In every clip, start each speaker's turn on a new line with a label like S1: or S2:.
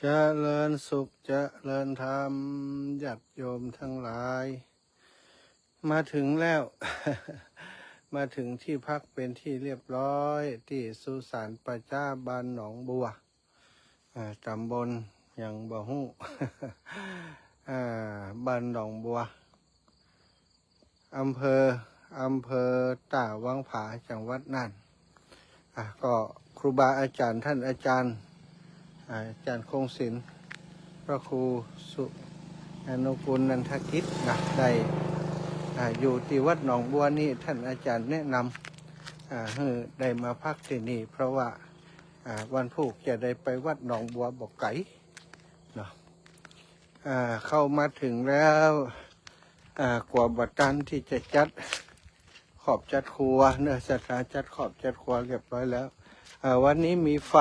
S1: เจริญสุขเจริญธรรมญาติโยมทั้งหลาย มาถึงแล้ว มาถึงที่พักเป็นที่เรียบร้อยที่สุสานประชาบ้านหนองบัวตำบลอย่างบ่ฮู้ บ้านหนองบัวอำเภอตาวังผาจังหวัดน่านก็ครูบาอาจารย์ท่านอาจารย์คงศิลป์พระครูสุอนุกูลนันทกิจนะได้อยู่ที่วัดหนองบัวนี่ท่านอาจารย์แนะนำให้ได้มาพักที่นี่เพราะว่าวันพุธจะได้ไปวัดหนองบัวบอกไก่เนาะเข้ามาถึงแล้วกว่าบัดตันที่จะจัดขอบจัดครัวเนื้อสถานจัดขอบจัดครัวเรียบร้อยแล้ววันนี้มีไฟ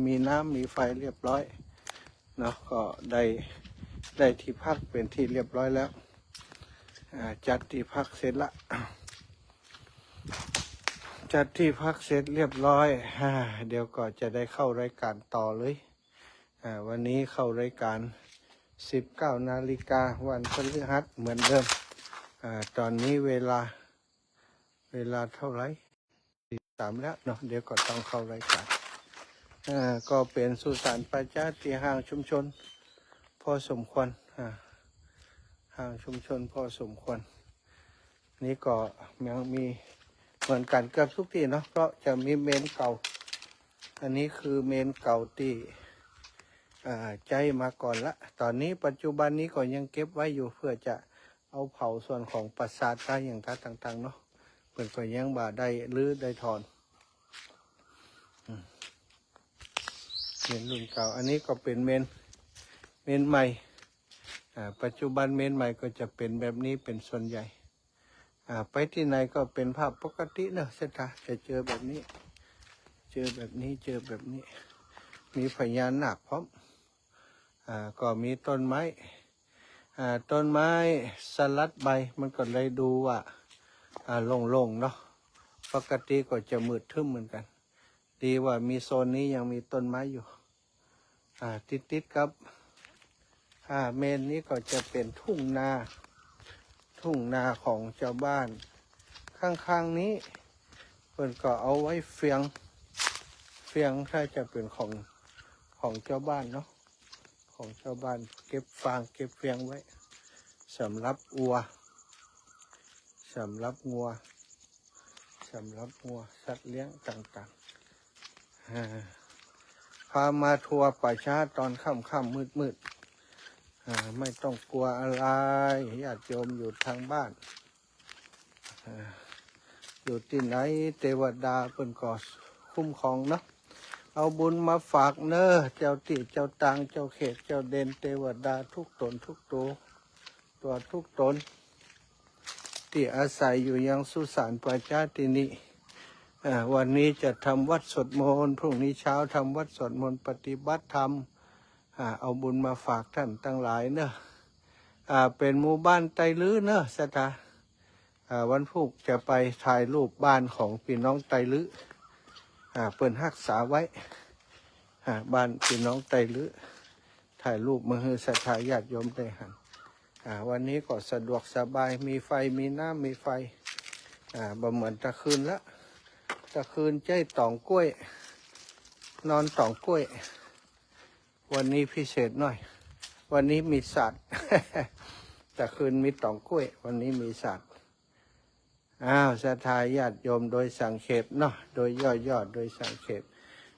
S1: มีน้ำมีไฟเรียบร้อยเนาะก็ได้ที่พักเป็นที่เรียบร้อยแล้วจัดที่พักเสร็จละจัดที่พักเสร็จเรียบร้อยเดี๋ยวก็จะได้เข้ารายการต่อเลยวันนี้เข้ารายการ19 นาฬิกาวันพฤหัสเหมือนเดิมตอนนี้เวลาเท่าไหร่3แล้วเนาะเดี๋ยวก็ต้องเข้ารายการก็เป็นสุสานประชาที่ห่างชุมชนพอสมควรห่างชุมชนพอสมควรนี่ก็ยังมีเหมือนกันเกือบทุกที่เนาะเพราะจะมีเมนเก่าอันนี้คือเมนเก่าที่ใจมาก่อนละตอนนี้ปัจจุบันนี้ก็ยังเก็บไว้อยู่เพื่อจะเอาเผาส่วนของปราสาทได้อย่างต่างๆเนาะเพื่อนก็ยังบ่ได้รื้อได้ถอนเมนรุ่นเก่าอันนี้ก็เป็นเมนใหม่ปัจจุบันเมนใหม่ก็จะเป็นแบบนี้เป็นส่วนใหญ่ไปที่ไหนก็เป็นภาพปกติเนอะเสถาจะเจอแบบนี้มีพญานาคพร้อมก็มีต้นไม้สลัดใบมันก็เลยดูว่าโล่งๆเนาะปกติก็จะมืดทึบเหมือนกันดีว่ามีโซนนี้ยังมีต้นไม้อยู่ติดกับเมนนี้ก็จะเป็นทุ่งนาของเจ้าบ้านข้างๆนี้เพิ่นก็เอาไว้เฟียงถ้าจะเป็นของเจ้าบ้านเนาะของเจ้าบ้านเก็บฟางเก็บเฟียงไว้สำหรับงัวสัตว์เลี้ยงต่างๆพามาทัวร์ป่าช้าตอนค่ำมืดไม่ต้องกลัวอะไรญาติโยมอยู่ทางบ้านอยู่ที่ไหนเทวดาเป็นก่อคุ้มครองเนาะเอาบุญมาฝากเนอะเจ้าที่เจ้าตางเจ้าเขตเจ้าเด่นเทวดาทุกตนทุกตนที่อาศัยอยู่ยังสุสานประชาที่นี้วันนี้จะทำวัดสวดมนต์พรุ่งนี้เช้าทำวัดสวดมนต์ปฏิบัติธรรมเอาบุญมาฝากท่านทั้งหลายเนอะเป็นหมู่บ้านไตลื้อเนอะสถาวันพุธจะไปถ่ายรูปบ้านของพี่น้องไตลื้อเปิ่นรักษาไว้บ้านพี่น้องไตลื้อถ่ายรูปมือศรัทธาญาติโยมได้หันวันนี้ก็สะดวกสบายมีไฟมีน้ำมีไฟบ่เหมือนตะคืนละตะคืนใจต่องกล้วยนอนต่องกล้วยวันนี้พิเศษหน่อยวันนี้มีสัตว์ ตะคืนมีต่องกล้วยวันนี้มีสัตว์ศรัทธาญาติโยมโดยสังเขปเนาะโดยย่อโดยสังเขป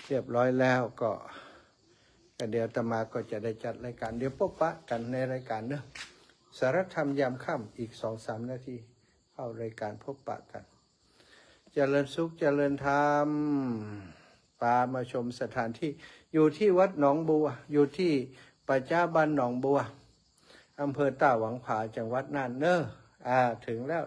S1: เรียบร้อยแล้วก็เดี๋ยวอาตมาก็จะได้จัดรายการเดี๋ยวพบปะกันในรายการเนาะสารธรรมยามค่ำอีก 2-3 นาทีเข้ารายการพบปะกันเจริญสุขเจริญธรรมปามาชมสถานที่อยู่ที่วัดหนองบัวอยู่ที่ประชาบ้านหนองบัวอำเภอตาหวังผาจังหวัดน่านเนอะถึงแล้ว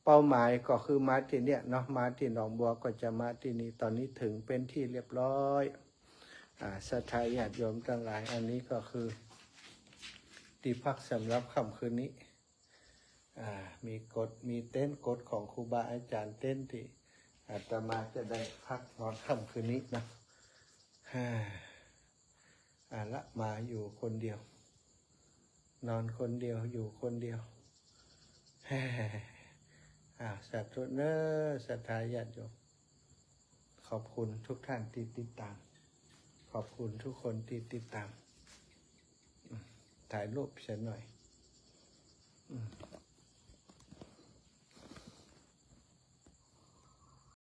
S1: เป้าหมายก็คือมาที่เนี่ยเนาะมาที่หนองบัวก็จะมาที่นี่ตอนนี้ถึงเป็นที่เรียบร้อยศรัทธาญาติโยมทั้งหลายอันนี้ก็คือที่พักสำหรับค่ำคืนนี้มีเต็นท์กฎของครูบาอาจารย์เต็นท์ที่อาตมาจะได้พักนอนค่ำคืนนี้นะ ละมาอยู่คนเดียว นอนคนเดียวอยู่คนเดียวแฮ่สาธุเนอศรัทธาญาติโยมขอบคุณทุกท่านที่ติดตาม ขอบคุณทุกคนที่ติดตามถ่ายรูปเสียหน่อย